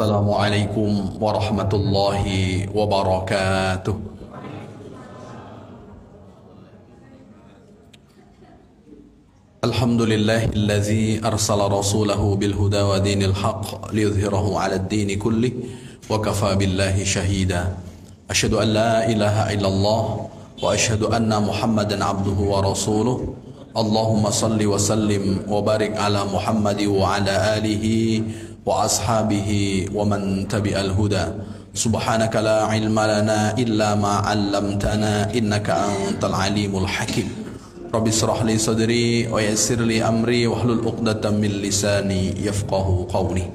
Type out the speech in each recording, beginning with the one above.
Assalamualaikum warahmatullahi wabarakatuh. Alhamdulillahillazi arsala rasulahu bilhuda wa dinil haq liyudhhirahu ala ad-dini kullih wa kafa billahi shahida. Asyhadu an la ilaha illallah wa asyhadu anna Muhammadan abduhu wa rasuluh. Allahumma salli wa sallim wa barik ala Muhammadi wa ala alihi wa ashabihi wa man tabi'al huda. Subhanaka la ilma lana illa ma 'allamtana innaka antal alimul hakim. Rabbi shrah li sadri wa yassir li amri wahlul 'uqdatam min lisani yafqahu qawli.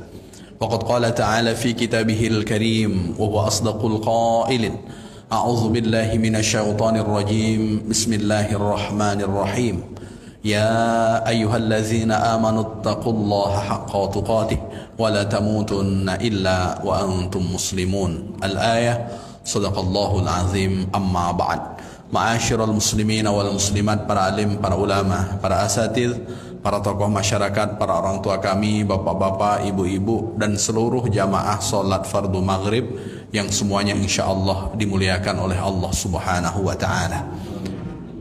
Waqad qala ta'ala fi kitabihil karim wa huwa asdaqul qailin. A'udzu billahi minasy syaithanir rajim. Bismillahirrahmanirrahim. Ya ayyuhallazina amanu taqullaha haqqa tuqatih wa la tamutunna illa wa antum muslimun. Al-ayah. Shadaqallahul azim. Amma ba'd. Ma'asyiral muslimin wal muslimat, para alim, para ulama, para asatidz, para tokoh masyarakat, para orang tua kami, bapak-bapak, ibu-ibu, dan seluruh jamaah salat fardu maghrib yang semuanya insyaallah dimuliakan oleh Allah Subhanahu wa taala.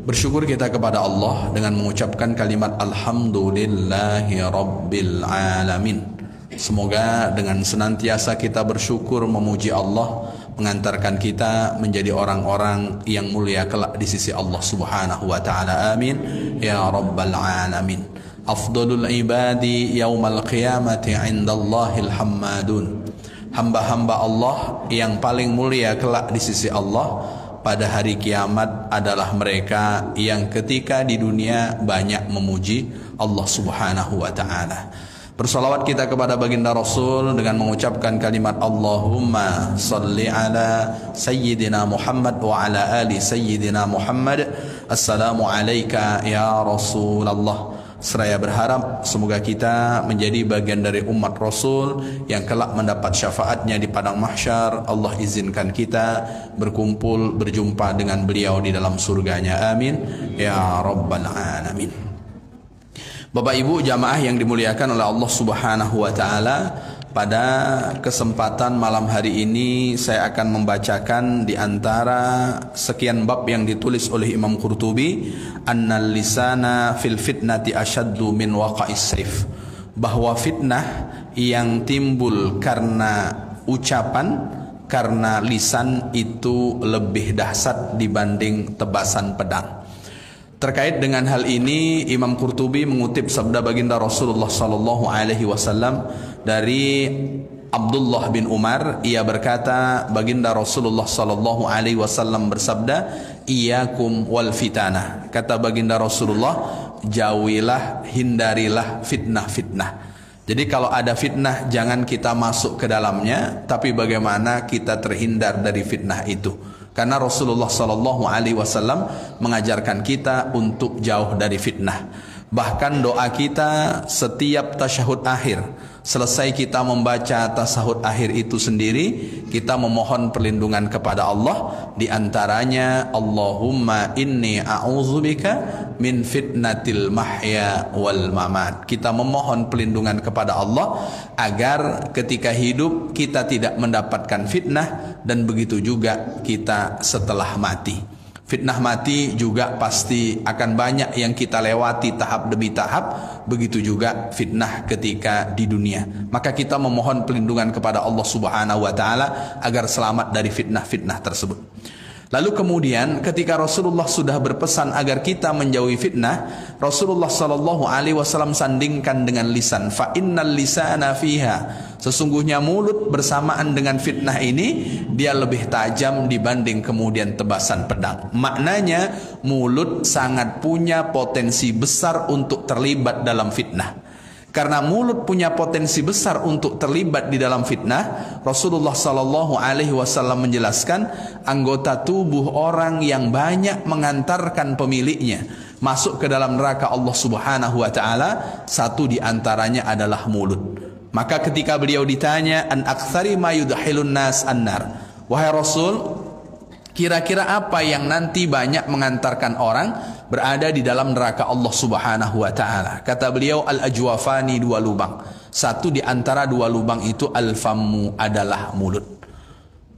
Bersyukur kita kepada Allah dengan mengucapkan kalimat alhamdulillahi rabbil alamin. Semoga dengan senantiasa kita bersyukur memuji Allah mengantarkan kita menjadi orang-orang yang mulia kelak di sisi Allah Subhanahu wa taala. Amin ya rabbal alamin. Afdalul ibadi yaumal qiyamati 'indallahil hammadun. Hamba-hamba Allah yang paling mulia kelak di sisi Allah pada hari kiamat adalah mereka yang ketika di dunia banyak memuji Allah Subhanahu wa taala. Bersalawat kita kepada baginda Rasul dengan mengucapkan kalimat Allahumma salli ala Sayyidina Muhammad wa ala ali Sayyidina Muhammad. Assalamu alayka ya Rasulullah. Seraya berharap semoga kita menjadi bagian dari umat Rasul yang kelak mendapat syafaatnya di padang mahsyar. Allah izinkan kita berkumpul berjumpa dengan beliau di dalam surganya. Amin ya rabbal alamin. Bapak Ibu jamaah yang dimuliakan oleh Allah Subhanahu wa taala, pada kesempatan malam hari ini saya akan membacakan di antara sekian bab yang ditulis oleh Imam Qurtubi, annal lisana fil fitnati asyaddu min waqa'is sayf, bahwa fitnah yang timbul karena ucapan, karena lisan itu lebih dahsyat dibanding tebasan pedang. Terkait dengan hal ini, Imam Qurtubi mengutip sabda baginda Rasulullah sallallahu alaihi wasallam dari Abdullah bin Umar. Ia berkata, baginda Rasulullah sallallahu alaihi wasallam bersabda, "Iyyakum wal fitnah." Kata baginda Rasulullah, jauhilah, hindarilah fitnah-fitnah. Jadi kalau ada fitnah jangan kita masuk ke dalamnya, tapi bagaimana kita terhindar dari fitnah itu. Karena Rasulullah sallallahu alaihi wasallam mengajarkan kita untuk jauh dari fitnah. Bahkan doa kita setiap tasyahud akhir, selesai kita membaca tasyahud akhir itu sendiri, kita memohon perlindungan kepada Allah. Di antaranya, Allahumma inni a'udzubika min fitnatil mahya wal mamat. Kita memohon perlindungan kepada Allah agar ketika hidup kita tidak mendapatkan fitnah, dan begitu juga kita setelah mati. Fitnah mati juga pasti akan banyak yang kita lewati tahap demi tahap. Begitu juga fitnah ketika di dunia. Maka kita memohon perlindungan kepada Allah Subhanahu wa taala agar selamat dari fitnah-fitnah tersebut. Lalu kemudian ketika Rasulullah sudah berpesan agar kita menjauhi fitnah, Rasulullah sallallahu alaihi wasallam sandingkan dengan lisan. Fa innal lisana fiha. Sesungguhnya mulut bersamaan dengan fitnah ini dia lebih tajam dibanding kemudian tebasan pedang. Maknanya mulut sangat punya potensi besar untuk terlibat dalam fitnah. Karena mulut punya potensi besar untuk terlibat di dalam fitnah, Rasulullah sallallahu alaihi wasallam menjelaskan anggota tubuh orang yang banyak mengantarkan pemiliknya masuk ke dalam neraka Allah Subhanahu wa taala, satu di antaranya adalah mulut. Maka ketika beliau ditanya an aktsari ma yudkhilun nas annar, wahai Rasul, kira-kira apa yang nanti banyak mengantarkan orang berada di dalam neraka Allah Subhanahu wa taala? Kata beliau, al-ajwafani, dua lubang. Satu di antara dua lubang itu al-fammu adalah mulut.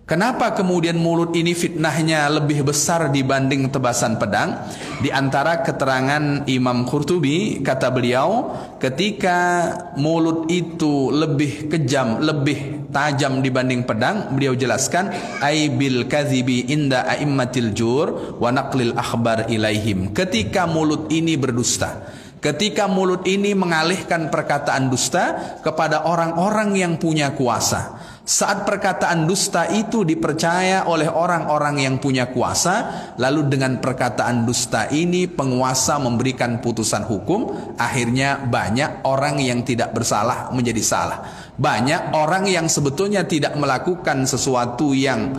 Kenapa kemudian mulut ini fitnahnya lebih besar dibanding tebasan pedang? Di antara keterangan Imam Qurtubi, kata beliau, ketika mulut itu lebih kejam, lebih tajam dibanding pedang, beliau jelaskan, ai bil kadhibi inda a'immatil jur wa naqlil akhbar ilaihim. Ketika mulut ini berdusta, ketika mulut ini mengalihkan perkataan dusta kepada orang-orang yang punya kuasa. Saat perkataan dusta itu dipercaya oleh orang-orang yang punya kuasa, lalu dengan perkataan dusta ini penguasa memberikan putusan hukum, akhirnya banyak orang yang tidak bersalah menjadi salah. Banyak orang yang sebetulnya tidak melakukan sesuatu yang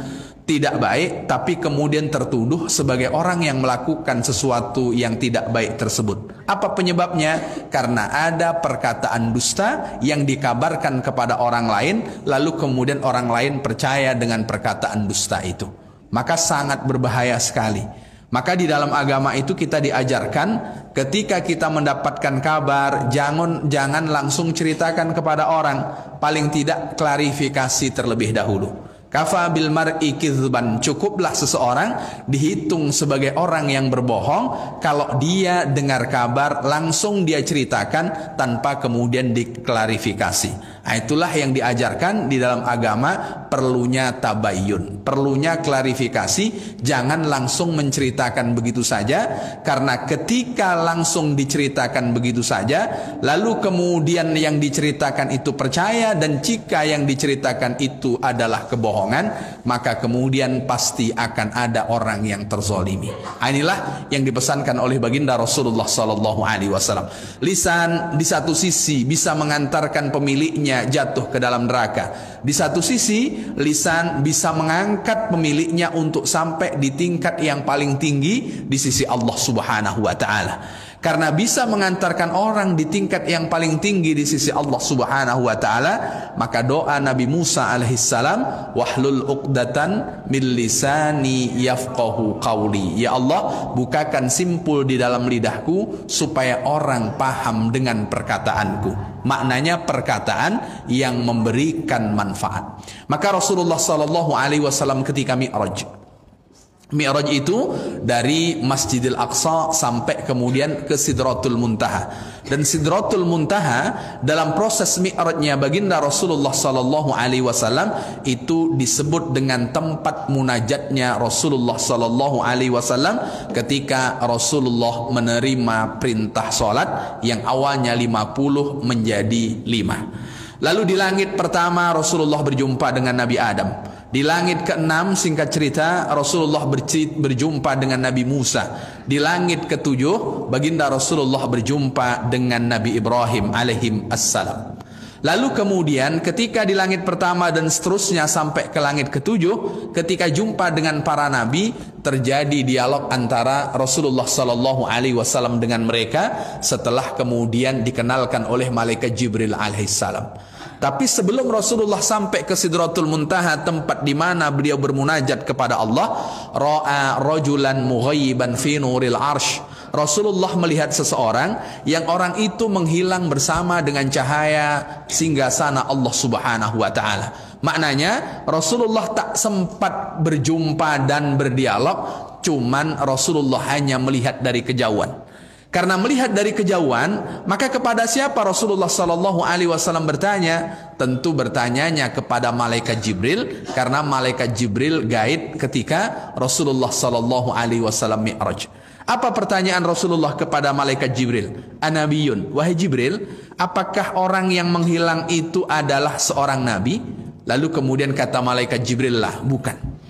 tidak baik, tapi kemudian tertuduh sebagai orang yang melakukan sesuatu yang tidak baik tersebut. Apa penyebabnya? Karena ada perkataan dusta yang dikabarkan kepada orang lain, lalu kemudian orang lain percaya dengan perkataan dusta itu. Maka sangat berbahaya sekali. Maka di dalam agama itu kita diajarkan, ketika kita mendapatkan kabar, jangan langsung ceritakan kepada orang. Paling tidak klarifikasi terlebih dahulu. Kafa bil mar'i kizban, cukuplah seseorang dihitung sebagai orang yang berbohong kalau dia dengar kabar langsung dia ceritakan tanpa kemudian diklarifikasi. Nah, itulah yang diajarkan di dalam agama, perlunya tabayyun, perlunya klarifikasi, jangan langsung menceritakan begitu saja, karena ketika langsung diceritakan begitu saja, lalu kemudian yang diceritakan itu percaya, dan jika yang diceritakan itu adalah kebohongan, maka kemudian pasti akan ada orang yang terzolimi. Inilah yang dipesankan oleh baginda Rasulullah SAW. Lisan di satu sisi bisa mengantarkan pemiliknya jatuh ke dalam neraka. Di satu sisi, lisan bisa mengangkat pemiliknya untuk sampai di tingkat yang paling tinggi di sisi Allah Subhanahu wa taala. Karena bisa mengantarkan orang di tingkat yang paling tinggi di sisi Allah Subhanahu wa taala, maka doa Nabi Musa alaihissalam, wahlul uqdatan min lisani yafqahu qawli. Ya Allah, bukakan simpul di dalam lidahku supaya orang paham dengan perkataanku. Maknanya perkataan yang memberikan manfaat. Maka Rasulullah sallallahu alaihi wasallam ketika Mi'raj itu dari Masjidil Aqsa sampai kemudian ke Sidratul Muntaha. Dan Sidratul Muntaha dalam proses Mi'rajnya baginda Rasulullah sallallahu alaihi wasallam itu disebut dengan tempat munajatnya Rasulullah sallallahu alaihi wasallam ketika Rasulullah menerima perintah salat yang awalnya 50 menjadi 5. Lalu di langit pertama Rasulullah berjumpa dengan Nabi Adam. Di langit ke-6 singkat cerita Rasulullah berjumpa dengan Nabi Musa. Di langit ke-7 baginda Rasulullah berjumpa dengan Nabi Ibrahim alaihim assalam. Lalu kemudian ketika di langit pertama dan seterusnya sampai ke langit ke-7, ketika jumpa dengan para nabi, terjadi dialog antara Rasulullah sallallahu alaihi wasallam dengan mereka setelah kemudian dikenalkan oleh malaikat Jibril alaihissalam. Tapi sebelum Rasulullah sampai ke Sidratul Muntaha, tempat di mana beliau bermunajat kepada Allah, ra'a rajulan mughayyiban fi nuril arsh. Rasulullah melihat seseorang yang orang itu menghilang bersama dengan cahaya singgasana Allah Subhanahu wa taala. Maknanya Rasulullah tak sempat berjumpa dan berdialog, cuman Rasulullah hanya melihat dari kejauhan. Karena melihat dari kejauhan, maka kepada siapa Rasulullah sallallahu alaihi wasallam bertanya? Tentu bertanyanya kepada malaikat Jibril, karena malaikat Jibril gaib ketika Rasulullah sallallahu alaihi wasallam Mi'raj. Apa pertanyaan Rasulullah kepada malaikat Jibril? Anabiyun, wahai Jibril, apakah orang yang menghilang itu adalah seorang nabi? Lalu kemudian kata malaikat Jibril, lah, bukan.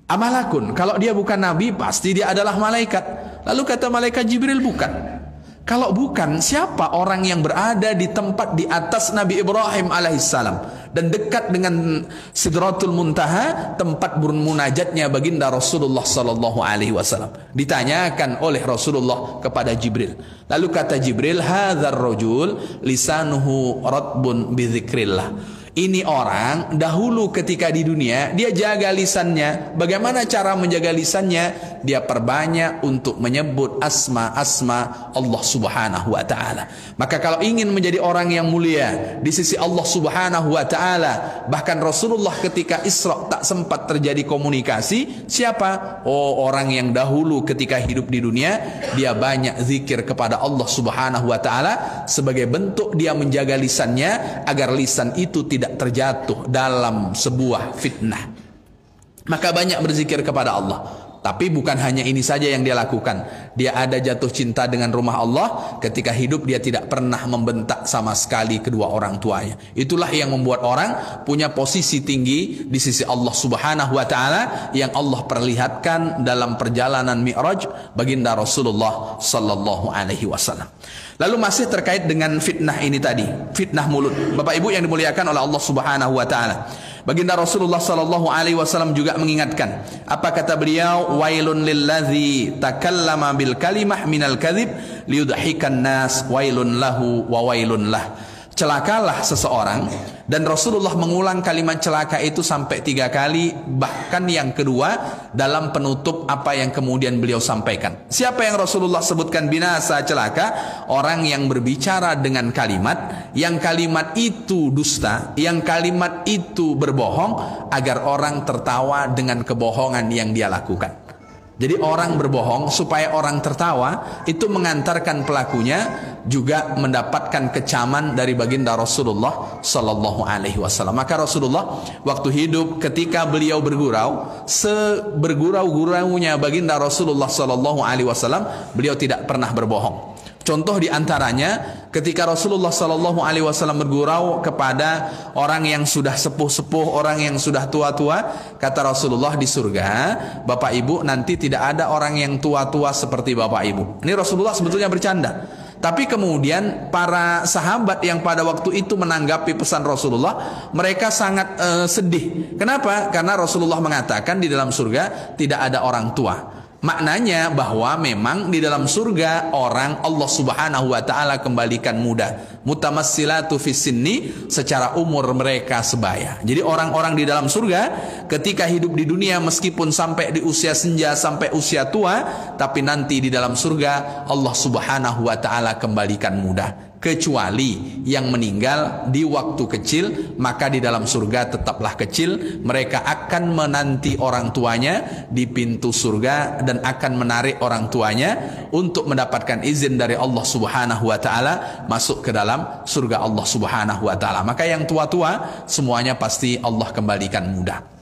Amalakun, kalau dia bukan nabi pasti dia adalah malaikat. Lalu kata malaikat Jibril, bukan. Kalau bukan, siapa orang yang berada di tempat di atas Nabi Ibrahim alaihissalam dan dekat dengan Sidratul Muntaha, tempat bermunajatnya baginda Rasulullah sallallahu alaihi wasallam? Ditanyakan oleh Rasulullah kepada Jibril. Lalu kata Jibril, hadzal rajul lisanuhu ratbun bi dzikrillah. Ini orang dahulu ketika di dunia dia jaga lisannya. Bagaimana cara menjaga lisannya? Dia perbanyak untuk menyebut asma-asma Allah Subhanahu wa taala. Maka kalau ingin menjadi orang yang mulia di sisi Allah Subhanahu wa taala, bahkan Rasulullah ketika Isra tak sempat terjadi komunikasi. Siapa? Oh, orang yang dahulu ketika hidup di dunia dia banyak zikir kepada Allah Subhanahu wa taala sebagai bentuk dia menjaga lisannya agar lisan itu tidak terjatuh dalam sebuah fitnah. Maka banyak berzikir kepada Allah. Tapi bukan hanya ini saja yang dia lakukan. Dia ada jatuh cinta dengan rumah Allah. Ketika hidup dia tidak pernah membentak sama sekali kedua orang tuanya. Itulah yang membuat orang punya posisi tinggi di sisi Allah Subhanahu wa taala yang Allah perlihatkan dalam perjalanan Mi'raj baginda Rasulullah sallallahu alaihi wasallam. Lalu masih terkait dengan fitnah ini tadi, fitnah mulut. Bapak Ibu yang dimuliakan oleh Allah Subhanahu wa taala. Baginda Rasulullah sallallahu alaihi wasallam juga mengingatkan. Apa kata beliau? Wailun lilladzi takallama bil kalimah minal kadzib liyudhikan nas wailun lahu wa wailun lah. Celakalah seseorang, dan Rasulullah mengulang kalimat celaka itu sampai 3 kali, bahkan yang kedua dalam penutup apa yang kemudian beliau sampaikan. Siapa yang Rasulullah sebutkan binasa celaka? Orang yang berbicara dengan kalimat yang kalimat itu dusta, yang kalimat itu berbohong agar orang tertawa dengan kebohongan yang dia lakukan. Jadi orang berbohong supaya orang tertawa, itu mengantarkan pelakunya juga mendapatkan kecaman dari baginda Rasulullah sallallahu alaihi wasallam. Maka Rasulullah waktu hidup ketika beliau bergurau, sebergurau-guraunya baginda Rasulullah sallallahu alaihi wasallam, beliau tidak pernah berbohong. Contoh diantaranya ketika Rasulullah sallallahu alaihi wasallam bergurau kepada orang yang sudah sepuh-sepuh, orang yang sudah tua-tua, kata Rasulullah, di surga Bapak Ibu nanti tidak ada orang yang tua-tua seperti Bapak Ibu. Ini Rasulullah sebetulnya bercanda. Tapi kemudian para sahabat yang pada waktu itu menanggapi pesan Rasulullah, mereka sangat sedih. Kenapa? Karena Rasulullah mengatakan di dalam surga tidak ada orang tua. Maknanya bahwa memang di dalam surga orang Allah Subhanahu wa taala kembalikan muda. Mutamassilatu fis sinni, secara umur mereka sebaya. Jadi orang-orang di dalam surga ketika hidup di dunia meskipun sampai di usia senja, sampai usia tua, tapi nanti di dalam surga Allah Subhanahu wa taala kembalikan muda. Kecuali yang meninggal di waktu kecil, maka di dalam surga tetaplah kecil. Mereka akan menanti orang tuanya di pintu surga dan akan menarik orang tuanya untuk mendapatkan izin dari Allah Subhanahu wa taala masuk ke dalam surga Allah Subhanahu wa taala. Maka yang tua-tua semuanya pasti Allah kembalikan muda.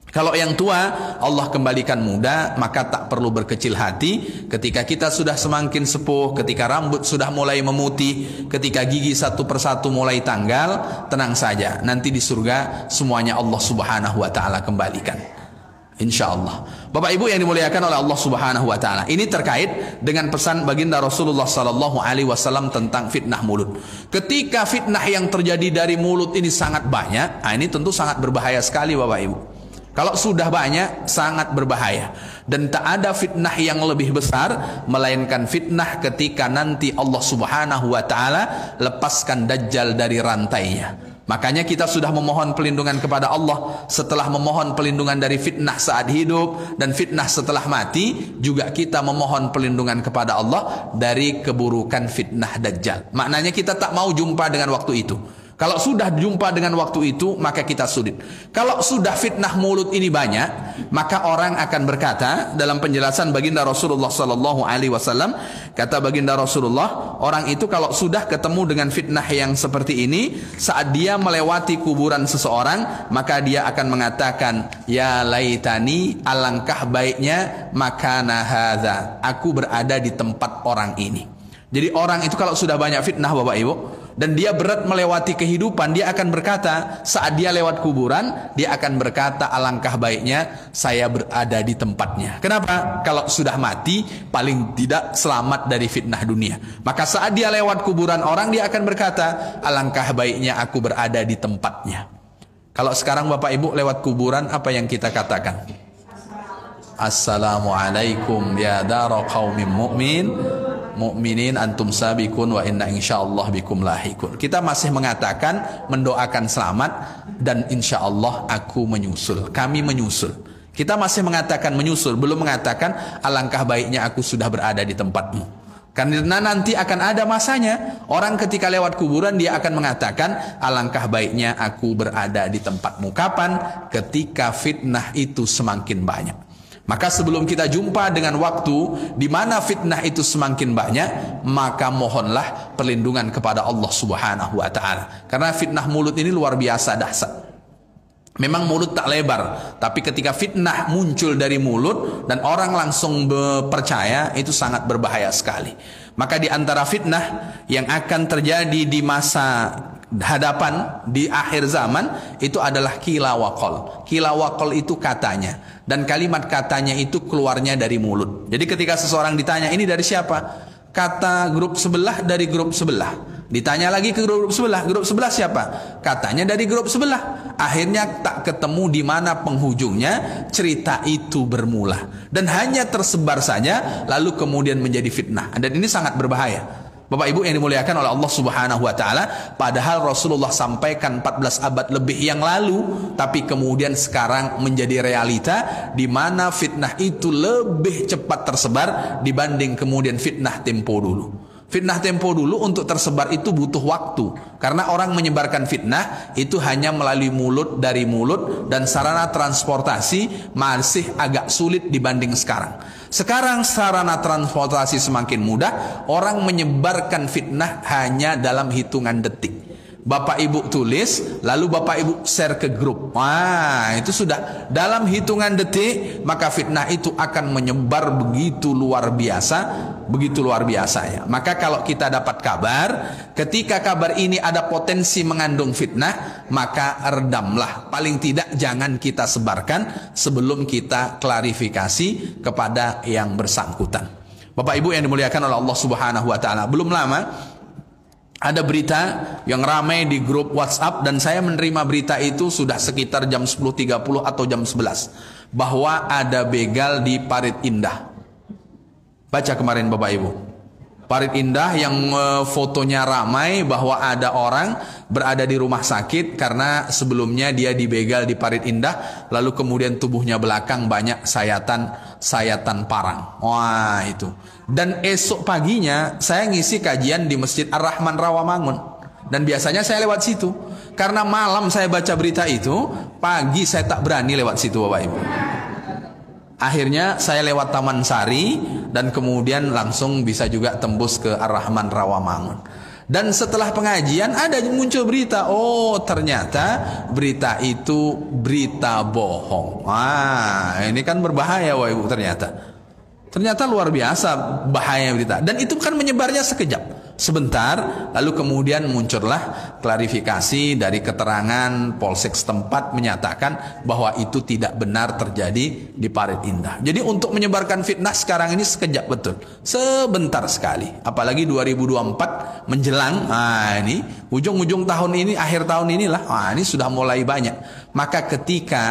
Kalau yang tua Allah kembalikan muda, maka tak perlu berkecil hati. Ketika kita sudah semakin sepuh, ketika rambut sudah mulai memutih, ketika gigi satu persatu mulai tanggal, tenang saja, nanti di surga semuanya Allah Subhanahu wa taala kembalikan, insyaallah. Bapak Ibu yang dimuliakan oleh Allah Subhanahu wa taala, ini terkait dengan pesan baginda Rasulullah sallallahu alaihi wasallam tentang fitnah mulut. Ketika fitnah yang terjadi dari mulut ini sangat banyak, ini tentu sangat berbahaya sekali Bapak Ibu. Kalau sudah banyak, sangat berbahaya. Dan tak ada fitnah yang lebih besar melainkan fitnah ketika nanti Allah Subhanahu wa taala lepaskan Dajjal dari rantainya. Makanya kita sudah memohon pelindungan kepada Allah. Setelah memohon pelindungan dari fitnah saat hidup dan fitnah setelah mati, juga kita memohon pelindungan kepada Allah dari keburukan fitnah Dajjal. Maknanya kita tak mau jumpa dengan waktu itu. Kalau sudah jumpa dengan waktu itu, maka kita sulit. Kalau sudah fitnah mulut ini banyak, maka orang akan berkata, dalam penjelasan baginda Rasulullah sallallahu alaihi wasallam, kata baginda Rasulullah, orang itu kalau sudah ketemu dengan fitnah yang seperti ini, saat dia melewati kuburan seseorang, maka dia akan mengatakan, ya laitani, alangkah baiknya makana hadza, aku berada di tempat orang ini. Jadi orang itu kalau sudah banyak fitnah Bapak Ibu, dan dia berat melewati kehidupan, dia akan berkata, saat dia lewat kuburan, dia akan berkata, alangkah baiknya saya berada di tempatnya. Kenapa? Kalau sudah mati, paling tidak selamat dari fitnah dunia. Maka saat dia lewat kuburan orang, dia akan berkata, alangkah baiknya aku berada di tempatnya. Kalau sekarang Bapak Ibu lewat kuburan, apa yang kita katakan? Assalamualaikum ya dara qaumin mu'min mu'minin antum sabiqun wa inna insyaallah bikum lahikun. Kita masih mengatakan mendoakan selamat dan insyaallah aku menyusul, kami menyusul. Kita masih mengatakan menyusul, belum mengatakan alangkah baiknya aku sudah berada di tempatmu. Karena nanti akan ada masanya orang ketika lewat kuburan dia akan mengatakan alangkah baiknya aku berada di tempatmu. Kapan? Ketika fitnah itu semakin banyak. Maka sebelum kita jumpa dengan waktu di mana fitnah itu semakin banyak, maka mohonlah perlindungan kepada Allah Subhanahu wa taala. Karena fitnah mulut ini luar biasa dahsyat. Memang mulut tak lebar, tapi ketika fitnah muncul dari mulut dan orang langsung percaya, itu sangat berbahaya sekali. Maka di antara fitnah yang akan terjadi di masa hadapan, di akhir zaman, itu adalah kila waqal. Kila waqal itu katanya, dan kalimat katanya itu keluarnya dari mulut. Jadi ketika seseorang ditanya, ini dari siapa? Kata grup sebelah dari grup sebelah. Ditanya lagi ke grup sebelah siapa? Katanya dari grup sebelah. Akhirnya tak ketemu di mana penghujungnya cerita itu bermula. Dan hanya tersebar saja, lalu kemudian menjadi fitnah. Dan ini sangat berbahaya. Bapak Ibu yang dimuliakan oleh Allah Subhanahu wa taala, padahal Rasulullah sampaikan 14 abad lebih yang lalu, tapi kemudian sekarang menjadi realita di mana fitnah itu lebih cepat tersebar dibanding kemudian fitnah tempo dulu. Fitnah tempo dulu untuk tersebar itu butuh waktu. Karena orang menyebarkan fitnah itu hanya melalui mulut, dari mulut, dan sarana transportasi masih agak sulit dibanding sekarang. Sekarang sarana transportasi semakin mudah, orang menyebarkan fitnah hanya dalam hitungan detik. Bapak Ibu tulis, lalu Bapak Ibu share ke grup. Wah, itu sudah dalam hitungan detik, maka fitnah itu akan menyebar begitu luar biasa, begitu luar biasanya. Maka kalau kita dapat kabar, ketika kabar ini ada potensi mengandung fitnah, maka redamlah. Paling tidak jangan kita sebarkan sebelum kita klarifikasi kepada yang bersangkutan. Bapak Ibu yang dimuliakan oleh Allah Subhanahu wa taala, belum lama ada berita yang ramai di grup WhatsApp, dan saya menerima berita itu sudah sekitar jam 10.30 atau jam 11, bahwa ada begal di Parit Indah. Baca kemarin Bapak Ibu, Parit Indah yang fotonya ramai bahwa ada orang berada di rumah sakit karena sebelumnya dia dibegal di Parit Indah, lalu kemudian tubuhnya belakang banyak sayatan parang. Wah, itu. Dan esok paginya saya ngisi kajian di Masjid Ar-Rahman Rawamangun, dan biasanya saya lewat situ. Karena malam saya baca berita itu, pagi saya tak berani lewat situ Bapak Ibu. Akhirnya saya lewat Taman Sari, dan kemudian langsung bisa juga tembus ke Ar-Rahman Rawamangun. Dan setelah pengajian ada muncul berita, oh ternyata berita itu berita bohong. Wah, ini kan berbahaya Bapak Ibu ternyata luar biasa bahaya berita. Dan itu kan menyebarnya sekejap, sebentar, lalu kemudian muncullah klarifikasi dari keterangan polsek setempat menyatakan bahwa itu tidak benar terjadi di Parit Indah. Jadi untuk menyebarkan fitnah sekarang ini sekejap betul, sebentar sekali. Apalagi 2024 menjelang, ini ujung-ujung tahun ini, akhir tahun inilah, ini sudah mulai banyak. Maka ketika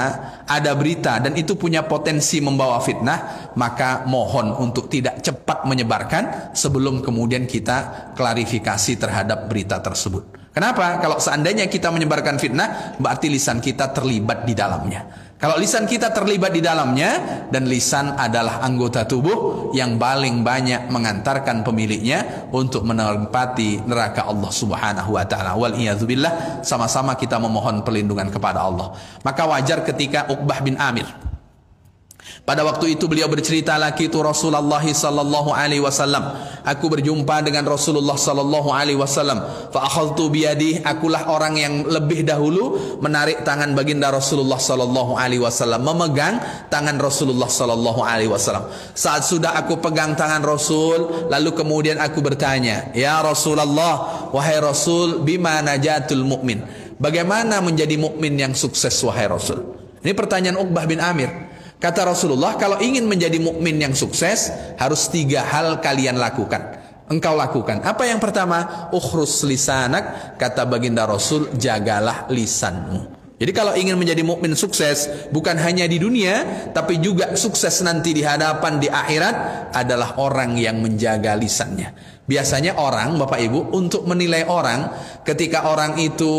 ada berita dan itu punya potensi membawa fitnah, maka mohon untuk tidak cepat menyebarkan sebelum kemudian kita klarifikasi terhadap berita tersebut. Kenapa? Kalau seandainya kita menyebarkan fitnah, berarti lisan kita terlibat di dalamnya. Kalau lisan kita terlibat di dalamnya, dan lisan adalah anggota tubuh yang paling banyak mengantarkan pemiliknya untuk menempati neraka Allah Subhanahu wa taala. Wal iyadzubillah, sama-sama kita memohon perlindungan kepada Allah. Maka wajar ketika Uqbah bin Amir, pada waktu itu beliau bercerita, laki itu Rasulullah sallallahu alaihi wasallam, aku berjumpa dengan Rasulullah sallallahu alaihi wasallam, fa akhadtu biyadihi, akulah orang yang lebih dahulu menarik tangan baginda Rasulullah sallallahu alaihi wasallam, memegang tangan Rasulullah sallallahu alaihi wasallam. Saat sudah aku pegang tangan Rasul, lalu kemudian aku bertanya, ya Rasulullah, wahai Rasul, bima najatul mu'min, bagaimana menjadi mukmin yang sukses wahai Rasul? Ini pertanyaan Uqbah bin Amir. Kata Rasulullah, kalau ingin menjadi mukmin yang sukses, harus 3 hal kalian lakukan. Engkau lakukan. Apa yang pertama? Ukhrus lisanak, kata baginda Rasul, jagalah lisanmu. Jadi kalau ingin menjadi mukmin sukses, bukan hanya di dunia, tapi juga sukses nanti di hadapan di akhirat, adalah orang yang menjaga lisannya. Biasanya orang, Bapak Ibu, untuk menilai orang, ketika orang itu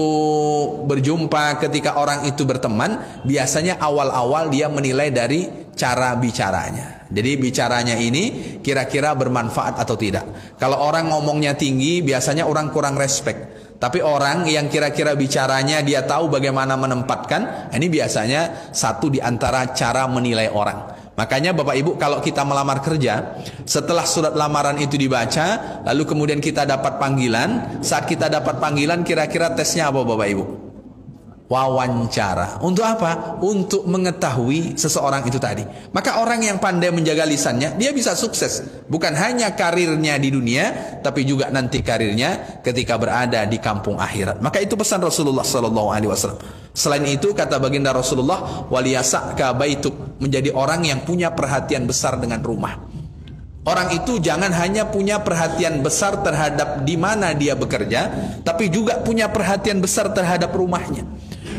berjumpa, ketika orang itu berteman, biasanya awal-awal dia menilai dari cara bicaranya. Jadi bicaranya ini kira-kira bermanfaat atau tidak. Kalau orang ngomongnya tinggi, biasanya orang kurang respect. Tapi orang yang kira-kira bicaranya dia tahu bagaimana menempatkan, ini biasanya satu di antara cara menilai orang. Makanya Bapak Ibu, kalau kita melamar kerja, setelah surat lamaran itu dibaca, lalu kemudian kita dapat panggilan. Saat kita dapat panggilan, kira-kira tesnya apa Bapak Ibu? Wawancara. Untuk apa? Untuk mengetahui seseorang itu tadi. Maka orang yang pandai menjaga lisannya, dia bisa sukses. Bukan hanya karirnya di dunia, tapi juga nanti karirnya ketika berada di kampung akhirat. Maka itu pesan Rasulullah SAW. Selain itu, kata baginda Rasulullah, waliyasa'ka baituk, menjadi orang yang punya perhatian besar dengan rumah. Orang itu jangan hanya punya perhatian besar terhadap di mana dia bekerja, tapi juga punya perhatian besar terhadap rumahnya.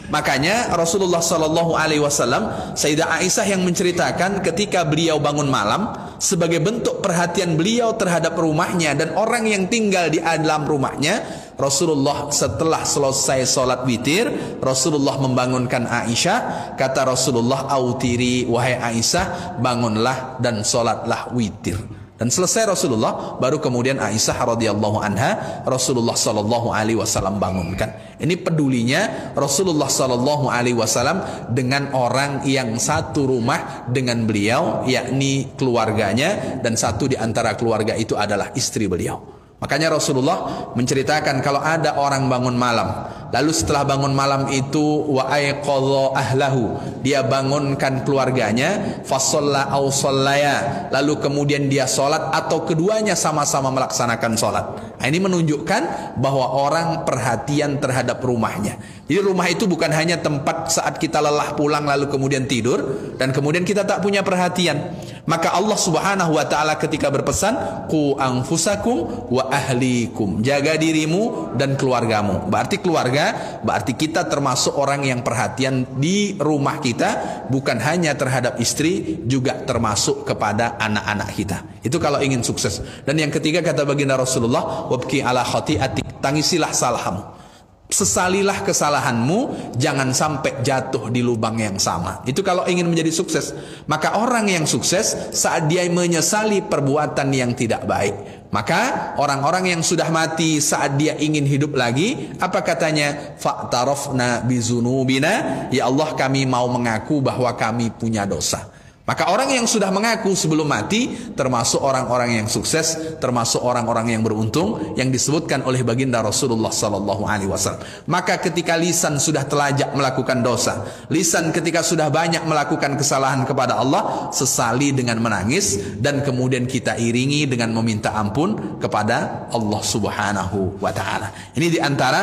Makanya Rasulullah SAW, Sayyidah Aisyah yang menceritakan ketika beliau bangun malam, sebagai bentuk perhatian beliau terhadap rumahnya dan orang yang tinggal di dalam rumahnya, Rasulullah setelah selesai sholat witir, Rasulullah membangunkan Aisyah. Kata Rasulullah, autiri wahai Aisyah, bangunlah dan sholatlah witir. Dan selesai Rasulullah, baru kemudian Aisyah radhiyallahu anha Rasulullah sallallahu alaihi wasallam bangunkan. Ini pedulinya Rasulullah sallallahu alaihi wasallam dengan orang yang satu rumah dengan beliau, yakni keluarganya, dan satu di antara keluarga itu adalah istri beliau. Makanya Rasulullah menceritakan kalau ada orang bangun malam, lalu setelah bangun malam itu wa aiqadha ahlahu, dia bangunkan keluarganya, fasalla au sallaya, lalu kemudian dia salat atau keduanya sama-sama melaksanakan salat. Nah, ini menunjukkan bahwa orang perhatian terhadap rumahnya. Jadi rumah itu bukan hanya tempat saat kita lelah pulang lalu kemudian tidur dan kemudian kita tak punya perhatian. Maka Allah Subhanahu wa taala ketika berpesan, qu anfusakum wa ahlikum, jaga dirimu dan keluargamu. Berarti keluarga, berarti kita termasuk orang yang perhatian di rumah kita, bukan hanya terhadap istri, juga termasuk kepada anak-anak kita. Itu kalau ingin sukses. Dan yang ketiga kata baginda Rasulullah, wabki ala khati'atik, tangisilah salahmu. Sesalilah kesalahanmu, jangan sampai jatuh di lubang yang sama. Itu kalau ingin menjadi sukses. Maka orang yang sukses saat dia menyesali perbuatan yang tidak baik. Maka orang-orang yang sudah mati saat dia ingin hidup lagi, apa katanya? Fa'tarafna bizunubina, ya Allah kami mau mengaku bahwa kami punya dosa. Maka orang yang sudah mengaku sebelum mati termasuk orang-orang yang sukses, termasuk orang-orang yang beruntung yang disebutkan oleh baginda Rasulullah sallallahu alaihi wasallam. Maka ketika lisan sudah telajak melakukan dosa, lisan ketika sudah banyak melakukan kesalahan kepada Allah, sesali dengan menangis dan kemudian kita iringi dengan meminta ampun kepada Allah Subhanahu wa taala. Ini di antara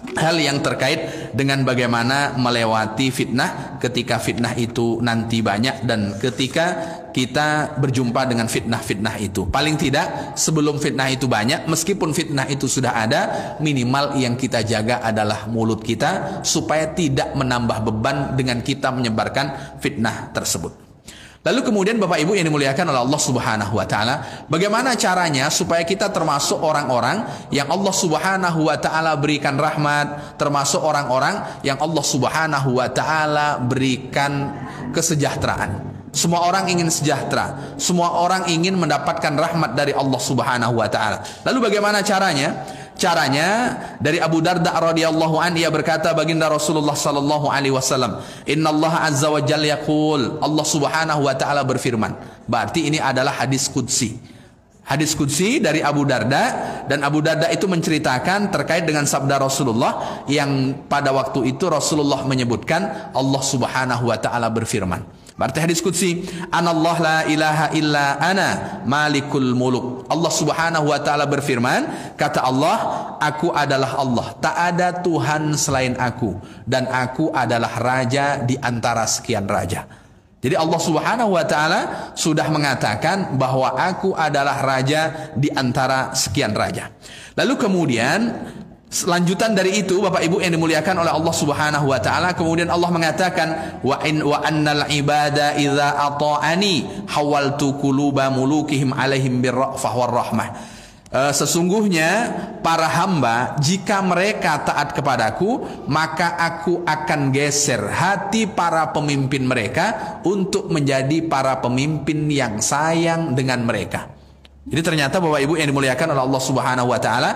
hal yang terkait dengan bagaimana melewati fitnah ketika fitnah itu nanti banyak dan ketika kita berjumpa dengan fitnah-fitnah itu. Paling tidak sebelum fitnah itu banyak, meskipun fitnah itu sudah ada, minimal yang kita jaga adalah mulut kita supaya tidak menambah beban dengan kita menyebarkan fitnah tersebut. Lalu kemudian Bapak Ibu yang dimuliakan oleh Allah Subhanahu wa taala, bagaimana caranya supaya kita termasuk orang-orang yang Allah Subhanahu wa taala berikan rahmat, termasuk orang-orang yang Allah Subhanahu wa taala berikan kesejahteraan. Semua orang ingin sejahtera, semua orang ingin mendapatkan rahmat dari Allah Subhanahu wa taala. Lalu bagaimana caranya? Caranya dari Abu Darda radhiyallahu anhu, ia berkata baginda Rasulullah sallallahu alaihi wasallam, innallaha azza wa jalla yaqul, Allah Subhanahu wa taala berfirman. Berarti ini adalah hadis qudsi. Hadis qudsi dari Abu Darda, dan Abu Darda itu menceritakan terkait dengan sabda Rasulullah yang pada waktu itu Rasulullah menyebutkan Allah Subhanahu wa taala berfirman. Berarti hadis qudsi, anallah la ilaha illa ana malikul muluk. Allah Subhanahu wa taala berfirman, kata Allah, aku adalah Allah, tak ada Tuhan selain aku, dan aku adalah raja di antara sekian raja. Jadi Allah Subhanahu wa taala sudah mengatakan bahwa aku adalah raja di antara sekian raja. Lalu kemudian Lanjutan dari itu, Bapak Ibu yang dimuliakan oleh Allah Subhanahu wa taala, kemudian Allah mengatakan wa annal ibada idza ata'ani hawaltu quluba mulukihim alaihim birra'fah warahmah. Sesungguhnya para hamba jika mereka taat kepadaku, maka aku akan geser hati para pemimpin mereka untuk menjadi para pemimpin yang sayang dengan mereka. Jadi ternyata Bapak Ibu yang dimuliakan oleh Allah Subhanahu wa taala,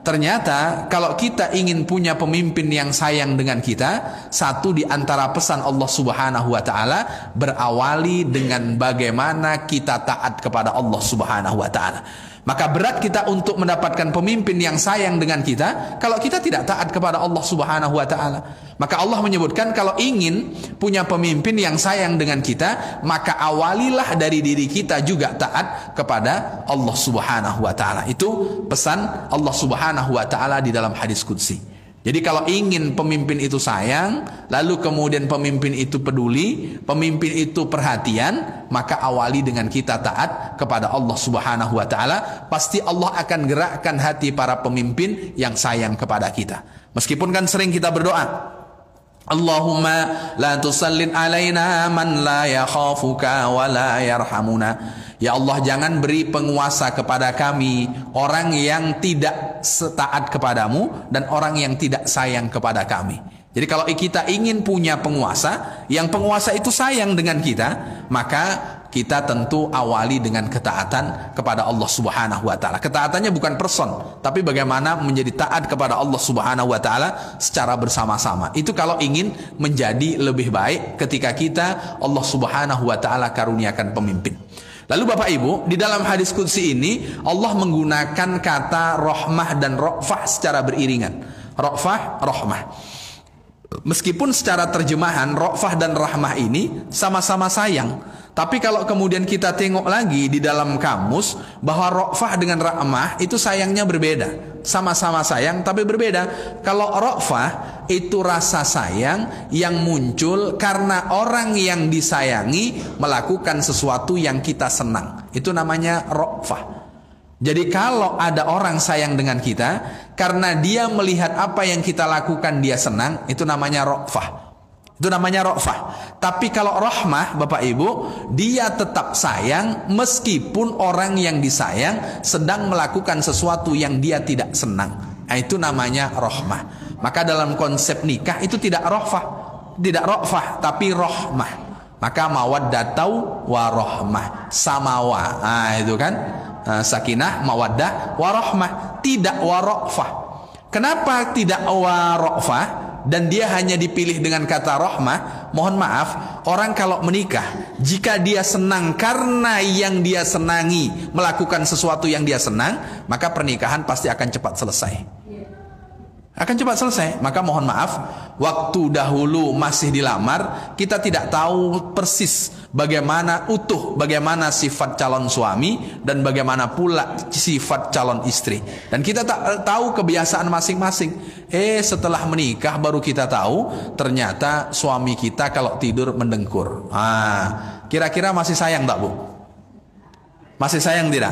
ternyata kalau kita ingin punya pemimpin yang sayang dengan kita, satu di antara pesan Allah Subhanahu wa taala berawali dengan bagaimana kita taat kepada Allah Subhanahu wa taala. Maka berat kita untuk mendapatkan pemimpin yang sayang dengan kita kalau kita tidak taat kepada Allah Subhanahu wa taala. Maka Allah menyebutkan kalau ingin punya pemimpin yang sayang dengan kita, maka awalilah dari diri kita juga taat kepada Allah Subhanahu wa taala. Itu pesan Allah Subhanahu wa taala di dalam hadis qudsi. Jadi kalau ingin pemimpin itu sayang, lalu kemudian pemimpin itu peduli, pemimpin itu perhatian, maka awali dengan kita taat kepada Allah Subhanahu wa taala. Pasti Allah akan gerakkan hati para pemimpin yang sayang kepada kita. Meskipun kan sering kita berdoa, Allahumma la tusallin alaina man la yakhafuka wa la yarhamuna. Ya Allah, jangan beri penguasa kepada kami orang yang tidak taat kepadamu dan orang yang tidak sayang kepada kami. Jadi kalau kita ingin punya penguasa, yang penguasa itu sayang dengan kita, maka kita tentu awali dengan ketaatan kepada Allah Subhanahu wa taala. Ketaatannya bukan person, tapi bagaimana menjadi taat kepada Allah Subhanahu wa taala secara bersama-sama. Itu kalau ingin menjadi lebih baik ketika kita Allah Subhanahu wa taala karuniakan pemimpin. Lalu Bapak Ibu, di dalam hadis qudsi ini Allah menggunakan kata rahmah dan ra'fah secara beriringan. Ra'fah, rahmah. Meskipun secara terjemahan ra'fah dan rahmah ini sama-sama sayang, tapi kalau kemudian kita tengok lagi di dalam kamus bahwa ra'fah dengan rahmah itu sayangnya berbeda. Sama-sama sayang tapi berbeda. Kalau ra'fah itu rasa sayang yang muncul karena orang yang disayangi melakukan sesuatu yang kita senang. Itu namanya ra'fah. Jadi kalau ada orang sayang dengan kita karena dia melihat apa yang kita lakukan dia senang, itu namanya ra'fah. Itu namanya ra'fah. Tapi kalau rahmah, Bapak Ibu, dia tetap sayang meskipun orang yang disayang sedang melakukan sesuatu yang dia tidak senang. Nah, itu namanya rahmah. Maka dalam konsep nikah itu tidak ra'fah, tidak ra'fah, tapi rahmah. Maka mawaddatau wa rahmah, samawa. Nah, itu kan sakinah, mawaddah, warahmah, tidak warafah. Kenapa tidak warafah dan dia hanya dipilih dengan kata rahmah? Mohon maaf, orang kalau menikah, jika dia senang karena yang dia senangi melakukan sesuatu yang dia senang, maka pernikahan pasti akan cepat selesai. Akan cepat selesai. Maka mohon maaf, waktu dahulu masih dilamar, kita tidak tahu persis bagaimana utuh, bagaimana sifat calon suami dan bagaimana pula sifat calon istri. Dan kita tak tahu kebiasaan masing-masing. Setelah menikah baru kita tahu ternyata suami kita kalau tidur mendengkur. Kira-kira masih sayang tak, Bu? Masih sayang tidak?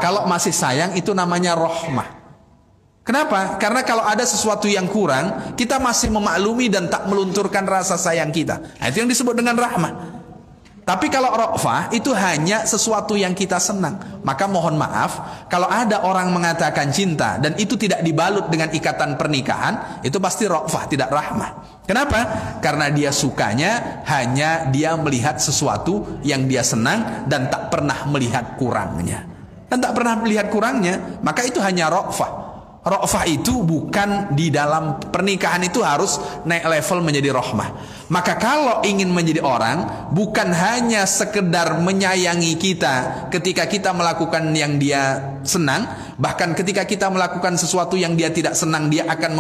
Kalau masih sayang itu namanya rahmah. Kenapa? Karena kalau ada sesuatu yang kurang, kita masih memaklumi dan tak melunturkan rasa sayang kita. Nah, itu yang disebut dengan rahmah. Tapi kalau ra'fah itu hanya sesuatu yang kita senang. Maka mohon maaf, kalau ada orang mengatakan cinta dan itu tidak dibalut dengan ikatan pernikahan, itu pasti ra'fah, tidak rahmah. Kenapa? Karena dia sukanya hanya dia melihat sesuatu yang dia senang dan tak pernah melihat kurangnya. Dan tak pernah melihat kurangnya, maka itu hanya ra'fah. Ra'fah itu bukan di dalam pernikahan, itu harus naik level menjadi rahmah. Maka kalau ingin menjadi orang, bukan hanya sekedar menyayangi kita ketika kita melakukan yang dia senang, bahkan ketika kita melakukan sesuatu yang dia tidak senang, dia akan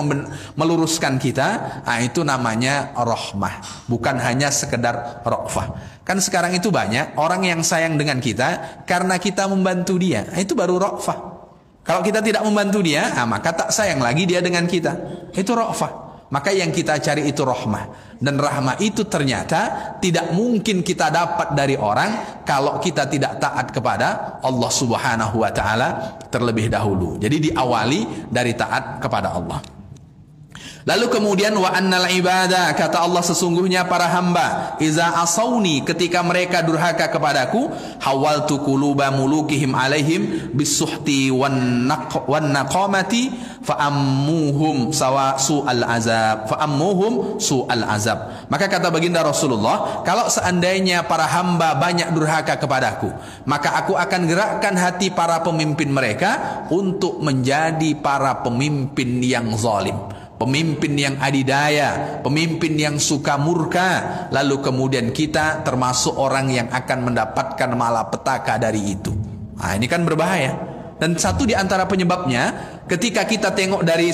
meluruskan kita. Itu namanya rahmah, bukan hanya sekedar ra'fah. Kan sekarang itu banyak orang yang sayang dengan kita karena kita membantu dia. Itu baru ra'fah. Kalau kita tidak membantu dia, maka tak sayang lagi dia dengan kita. Itu ra'fah. Maka yang kita cari itu rahmah. Dan rahmah itu ternyata tidak mungkin kita dapat dari orang kalau kita tidak taat kepada Allah Subhanahu wa taala terlebih dahulu. Jadi diawali dari taat kepada Allah. Lalu kemudian wa annal ibadah, kata Allah, sesungguhnya para hamba iza asauni, ketika mereka durhaka kepadaku, hawaltu quluba mulukihim alaihim bisuhti wan naqamati fa'ammuhum su'al azab. Maka kata baginda Rasulullah, kalau seandainya para hamba banyak durhaka kepadaku, maka aku akan gerakkan hati para pemimpin mereka untuk menjadi para pemimpin yang zalim, pemimpin yang adidaya, pemimpin yang suka murka. Lalu kemudian kita termasuk orang yang akan mendapatkan malapetaka dari itu. Nah, ini kan berbahaya. Dan satu di antara penyebabnya, ketika kita tengok dari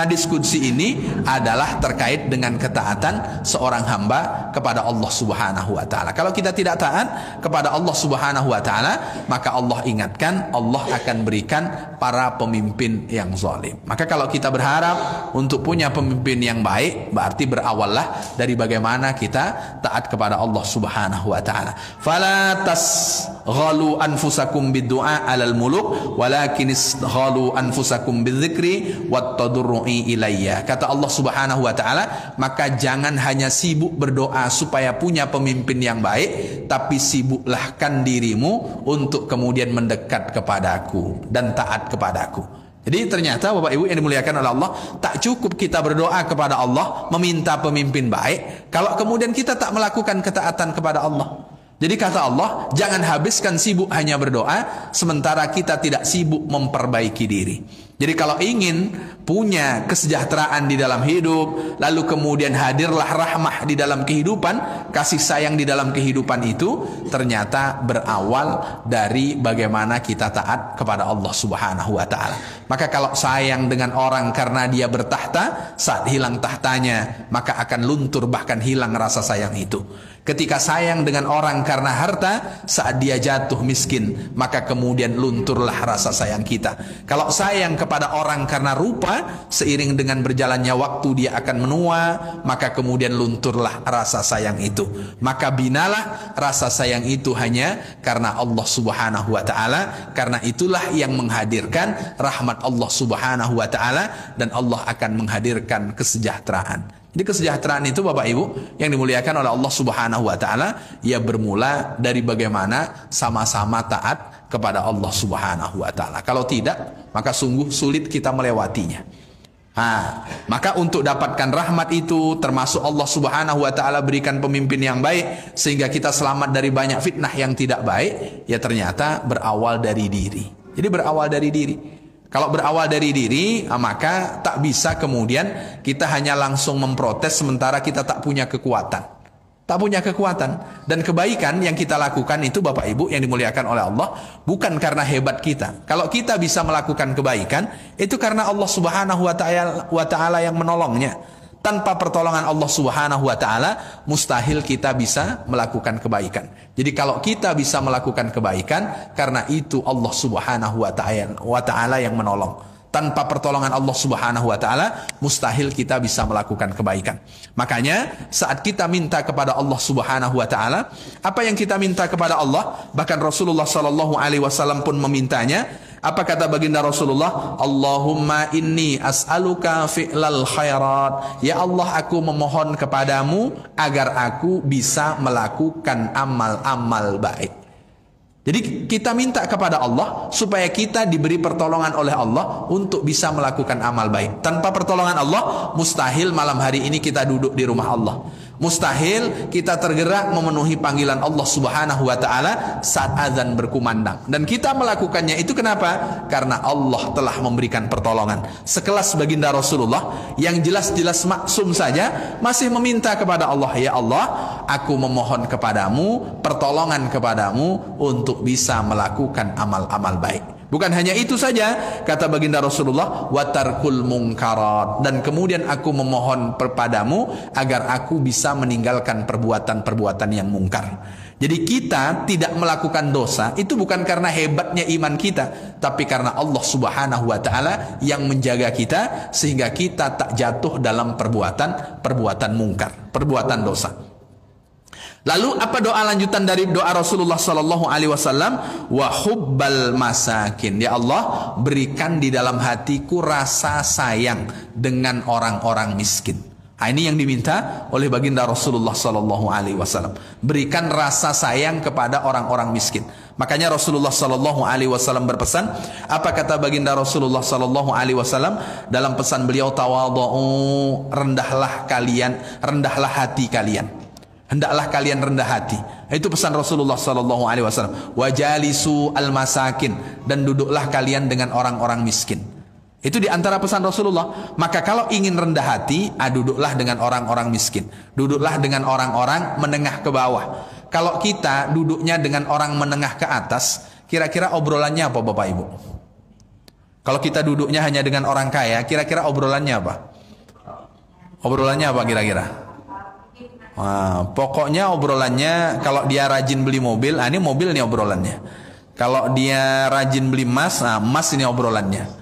diskusi ini, adalah terkait dengan ketaatan seorang hamba kepada Allah Subhanahu wa taala. Kalau kita tidak taat kepada Allah Subhanahu wa taala, maka Allah ingatkan, Allah akan berikan para pemimpin yang zalim. Maka kalau kita berharap untuk punya pemimpin yang baik, berarti berawallah dari bagaimana kita taat kepada Allah Subhanahu wa taala. Fala tasghalu anfusakum bid-du'a 'alal muluk walakin isghalu anfusakum bidzikri wattadurru'i ilayya. Kata Allah Subhanahu wa taala, maka jangan hanya sibuk berdoa supaya punya pemimpin yang baik, tapi sibuklahkan dirimu untuk kemudian mendekat kepadaku dan taat kepadaku. Jadi ternyata Bapak Ibu yang dimuliakan oleh Allah, tak cukup kita berdoa kepada Allah meminta pemimpin baik kalau kemudian kita tak melakukan ketaatan kepada Allah. Jadi kata Allah, jangan habiskan sibuk hanya berdoa sementara kita tidak sibuk memperbaiki diri. Jadi kalau ingin punya kesejahteraan di dalam hidup, lalu kemudian hadirlah rahmah di dalam kehidupan, kasih sayang di dalam kehidupan itu, ternyata berawal dari bagaimana kita taat kepada Allah Subhanahu wa taala. Maka kalau sayang dengan orang karena dia bertahta, saat hilang tahtanya, maka akan luntur bahkan hilang rasa sayang itu. Ketika sayang dengan orang karena harta, saat dia jatuh miskin, maka kemudian lunturlah rasa sayang kita. Kalau sayang kepada orang karena rupa, seiring dengan berjalannya waktu dia akan menua, maka kemudian lunturlah rasa sayang itu. Maka binalah rasa sayang itu hanya karena Allah Subhanahu wa taala. Karena itulah yang menghadirkan rahmat Allah Subhanahu wa taala, dan Allah akan menghadirkan kesejahteraan. Jadi kesejahteraan itu Bapak Ibu yang dimuliakan oleh Allah Subhanahu wa taala, ya bermula dari bagaimana sama-sama taat kepada Allah Subhanahu wa taala. Kalau tidak, maka sungguh sulit kita melewatinya. Maka untuk dapatkan rahmat itu, termasuk Allah Subhanahu wa taala berikan pemimpin yang baik sehingga kita selamat dari banyak fitnah yang tidak baik, ya ternyata berawal dari diri. Jadi berawal dari diri. Kalau berawal dari diri, maka tak bisa kemudian kita hanya langsung memprotes sementara kita tak punya kekuatan. Tak punya kekuatan. Dan kebaikan yang kita lakukan itu Bapak Ibu yang dimuliakan oleh Allah, bukan karena hebat kita. Kalau kita bisa melakukan kebaikan, itu karena Allah Subhanahu wa taala yang menolongnya. Tanpa pertolongan Allah Subhanahu wa taala, mustahil kita bisa melakukan kebaikan. Jadi kalau kita bisa melakukan kebaikan, karena itu Allah Subhanahu wa taala yang menolong. Tanpa pertolongan Allah Subhanahu wa taala, mustahil kita bisa melakukan kebaikan. Makanya saat kita minta kepada Allah Subhanahu wa taala, apa yang kita minta kepada Allah, bahkan Rasulullah sallallahu alaihi wasallam pun memintanya. Apa kata baginda Rasulullah? Allahumma inni as'aluka fi'lal khairat. Ya Allah, aku memohon kepadamu agar aku bisa melakukan amal-amal baik. Jadi kita minta kepada Allah supaya kita diberi pertolongan oleh Allah untuk bisa melakukan amal baik. Tanpa pertolongan Allah, mustahil malam hari ini kita duduk di rumah Allah. Mustahil kita tergerak memenuhi panggilan Allah Subhanahu wa taala saat azan berkumandang. Dan kita melakukannya itu kenapa? Karena Allah telah memberikan pertolongan. Sekelas baginda Rasulullah yang jelas-jelas maksum saja masih meminta kepada Allah, ya Allah, aku memohon kepadamu pertolongan kepadamu untuk bisa melakukan amal-amal baik. Bukan hanya itu saja, kata baginda Rasulullah, watarkul mungkarat, dan kemudian aku memohon kepadamu agar aku bisa meninggalkan perbuatan-perbuatan yang mungkar. Jadi kita tidak melakukan dosa itu bukan karena hebatnya iman kita, tapi karena Allah Subhanahu wa taala yang menjaga kita sehingga kita tak jatuh dalam perbuatan mungkar, perbuatan dosa. Lalu apa doa lanjutan dari doa Rasulullah sallallahu alaihi wasallam? Wa hubbal masakin. Ya Allah, berikan di dalam hatiku rasa sayang dengan orang-orang miskin. Nah, ini yang diminta oleh baginda Rasulullah sallallahu alaihi wasallam. Berikan rasa sayang kepada orang-orang miskin. Makanya Rasulullah sallallahu alaihi wasallam berpesan, apa kata baginda Rasulullah sallallahu alaihi wasallam dalam pesan beliau, tawadhu, rendahlah hati kalian. Hendaklah kalian rendah hati. Itu pesan Rasulullah sallallahu alaihi wasallam. Wajalisu al-masakin, dan duduklah kalian dengan orang-orang miskin. Itu di antara pesan Rasulullah. Maka kalau ingin rendah hati, duduklah dengan orang-orang miskin. Duduklah dengan orang-orang menengah ke bawah. Kalau kita duduknya dengan orang menengah ke atas, kira-kira obrolannya apa Bapak Ibu? Kalau kita duduknya hanya dengan orang kaya, kira-kira obrolannya apa? Obrolannya apa kira-kira? Pokoknya obrolannya, kalau dia rajin beli mobil, ini mobil nih obrolannya. Kalau dia rajin beli emas, emas ini obrolannya.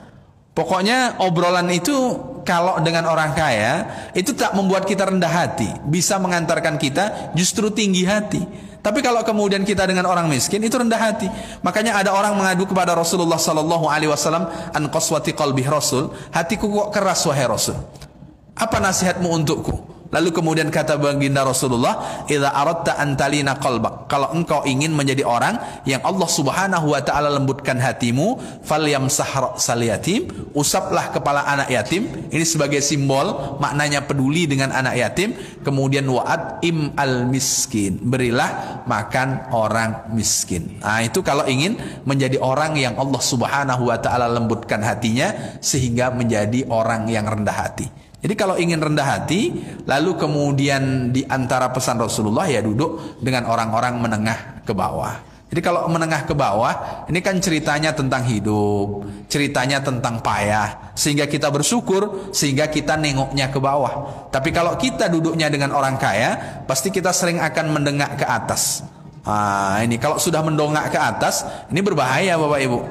Pokoknya obrolan itu kalau dengan orang kaya itu tak membuat kita rendah hati, bisa mengantarkan kita justru tinggi hati. Tapi kalau kemudian kita dengan orang miskin itu rendah hati. Makanya ada orang mengadu kepada Rasulullah sallallahu alaihi wasallam, an qaswati qalbi Rasul, hatiku kok keras wahai Rasul. Apa nasihatmu untukku? Lalu kemudian kata baginda Rasulullah, idza aradta an talina qalbak, kalau engkau ingin menjadi orang yang Allah Subhanahu wa taala lembutkan hatimu, falyamsah ra'sal yatim, usaplah kepala anak yatim. Ini sebagai simbol maknanya peduli dengan anak yatim. Kemudian wa'atim al miskin, berilah makan orang miskin. Itu kalau ingin menjadi orang yang Allah Subhanahu wa taala lembutkan hatinya sehingga menjadi orang yang rendah hati. Jadi kalau ingin rendah hati, lalu kemudian di antara pesan Rasulullah ya duduk dengan orang-orang menengah ke bawah. Jadi kalau menengah ke bawah, ini kan ceritanya tentang hidup, ceritanya tentang payah, sehingga kita bersyukur, sehingga kita nengoknya ke bawah. Tapi kalau kita duduknya dengan orang kaya, pasti kita sering akan mendengak ke atas. Ini kalau sudah mendongak ke atas, ini berbahaya Bapak Ibu.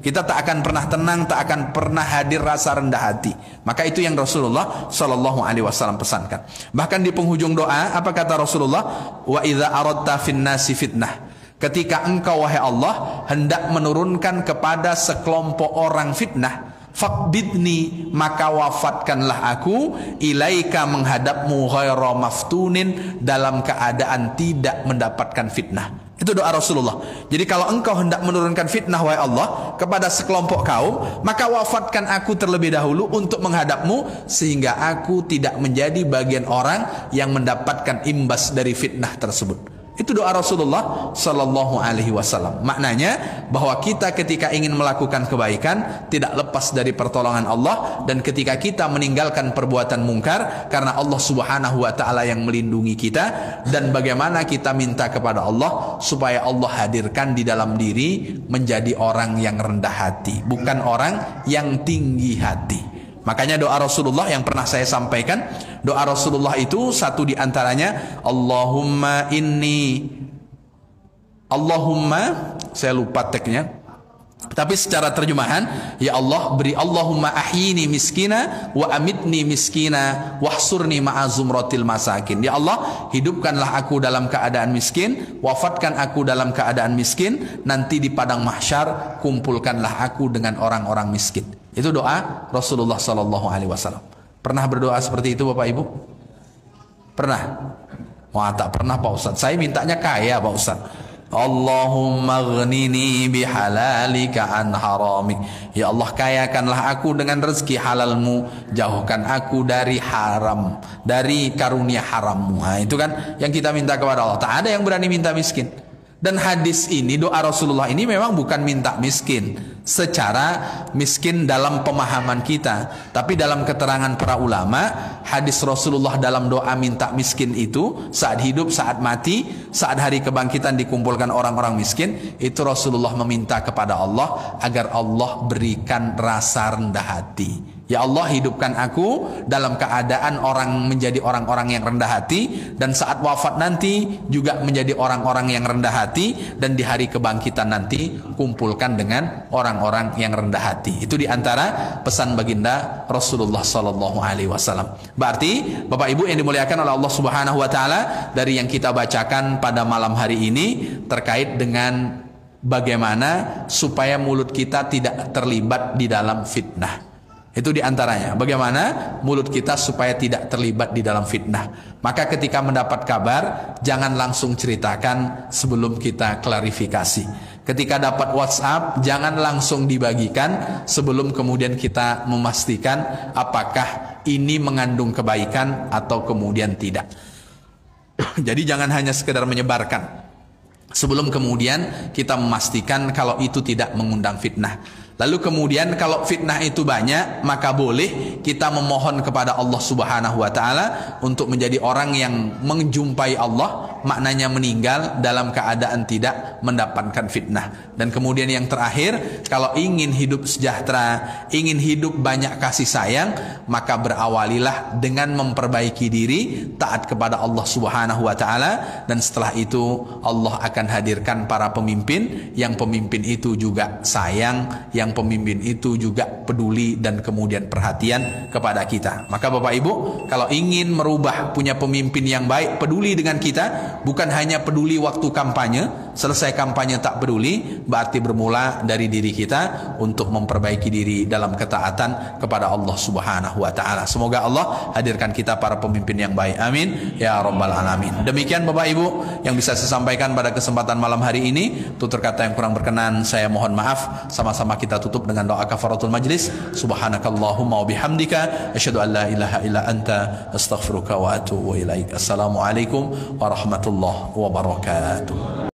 Kita tak akan pernah tenang, tak akan pernah hadir rasa rendah hati. Maka itu yang Rasulullah sallallahu alaihi wasallam pesankan. Bahkan di penghujung doa, apa kata Rasulullah? Wa idza aradta fin nasi fitnah. Ketika engkau wahai Allah hendak menurunkan kepada sekelompok orang fitnah, faqbidni, maka wafatkanlah aku, ilaika, menghadapmu, ghaira maftunin, dalam keadaan tidak mendapatkan fitnah. Itu doa Rasulullah. Jadi kalau engkau hendak menurunkan fitnah wahai Allah kepada sekelompok kaum, maka wafatkan aku terlebih dahulu untuk menghadapmu, sehingga aku tidak menjadi bagian orang yang mendapatkan imbas dari fitnah tersebut. Itu doa Rasulullah sallallahu alaihi wasallam. Maknanya bahwa kita ketika ingin melakukan kebaikan tidak lepas dari pertolongan Allah, dan ketika kita meninggalkan perbuatan mungkar karena Allah Subhanahu wa taala yang melindungi kita, dan bagaimana kita minta kepada Allah supaya Allah hadirkan di dalam diri menjadi orang yang rendah hati, bukan orang yang tinggi hati. Makanya doa Rasulullah yang pernah saya sampaikan, doa Rasulullah itu satu di antaranya, Allahumma, saya lupa teksnya, tapi secara terjemahan, ya Allah beri, Allahumma ahyini miskina wa amitni miskina wahsurni ma'a zumratil masakin. Ya Allah, hidupkanlah aku dalam keadaan miskin, wafatkan aku dalam keadaan miskin, nanti di padang mahsyar kumpulkanlah aku dengan orang-orang miskin. Itu doa Rasulullah sallallahu alaihi wasallam. Pernah berdoa seperti itu Bapak Ibu? Pernah? Wah, tak pernah Pak Ustaz. Saya mintanya kaya Pak Ustaz. Allahumma ghnini bihalalika an haramik. Ya Allah, kayakanlah aku dengan rezeki halalmu, jauhkan aku dari haram, dari karunia harammu. Itu kan yang kita minta kepada Allah. Tak ada yang berani minta miskin. Dan hadis ini, doa Rasulullah ini memang bukan minta miskin secara miskin dalam pemahaman kita, tapi dalam keterangan para ulama, hadis Rasulullah dalam doa minta miskin itu saat hidup, saat mati, saat hari kebangkitan dikumpulkan orang-orang miskin, itu Rasulullah meminta kepada Allah agar Allah berikan rasa rendah hati. Ya Allah, hidupkan aku dalam keadaan orang menjadi orang-orang yang rendah hati, dan saat wafat nanti juga menjadi orang-orang yang rendah hati, dan di hari kebangkitan nanti kumpulkan dengan orang-orang yang rendah hati. Itu diantara pesan baginda Rasulullah Sallallahu Alaihi Wasallam. Berarti Bapak Ibu yang dimuliakan oleh Allah Subhanahu Wa Taala, dari yang kita bacakan pada malam hari ini terkait dengan bagaimana supaya mulut kita tidak terlibat di dalam fitnah. Itu diantaranya, bagaimana mulut kita supaya tidak terlibat di dalam fitnah. Maka ketika mendapat kabar, jangan langsung ceritakan sebelum kita klarifikasi. Ketika dapat WhatsApp, jangan langsung dibagikan sebelum kemudian kita memastikan apakah ini mengandung kebaikan atau kemudian tidak. Jadi jangan hanya sekedar menyebarkan sebelum kemudian kita memastikan kalau itu tidak mengundang fitnah. Lalu kemudian kalau fitnah itu banyak, maka boleh kita memohon kepada Allah Subhanahu Wa Taala untuk menjadi orang yang menjumpai Allah, maknanya meninggal dalam keadaan tidak mendapatkan fitnah. Dan kemudian yang terakhir, kalau ingin hidup sejahtera, ingin hidup banyak kasih sayang, maka berawalilah dengan memperbaiki diri, taat kepada Allah Subhanahu Wa Taala, dan setelah itu Allah akan hadirkan para pemimpin, yang pemimpin itu juga sayang, yang pemimpin itu juga peduli dan kemudian perhatian kepada kita. Maka Bapak Ibu, kalau ingin merubah, punya pemimpin yang baik, peduli dengan kita, bukan hanya peduli waktu kampanye, selesai kampanye tak peduli, berarti bermula dari diri kita untuk memperbaiki diri dalam ketaatan kepada Allah Subhanahu Wa Taala. Semoga Allah hadirkan kita para pemimpin yang baik. Amin ya rabbal alamin. Demikian Bapak Ibu yang bisa saya sampaikan pada kesempatan malam hari ini. Tutur kata yang kurang berkenan saya mohon maaf. Sama-sama kita tutup dengan doa kafaratul majlis. Subhanakallahumma wa bihamdika asyhadu an la ilaha illa anta astaghfiruka wa atubu ilaik. Assalamualaikum warahmatullahi wabarakatuh.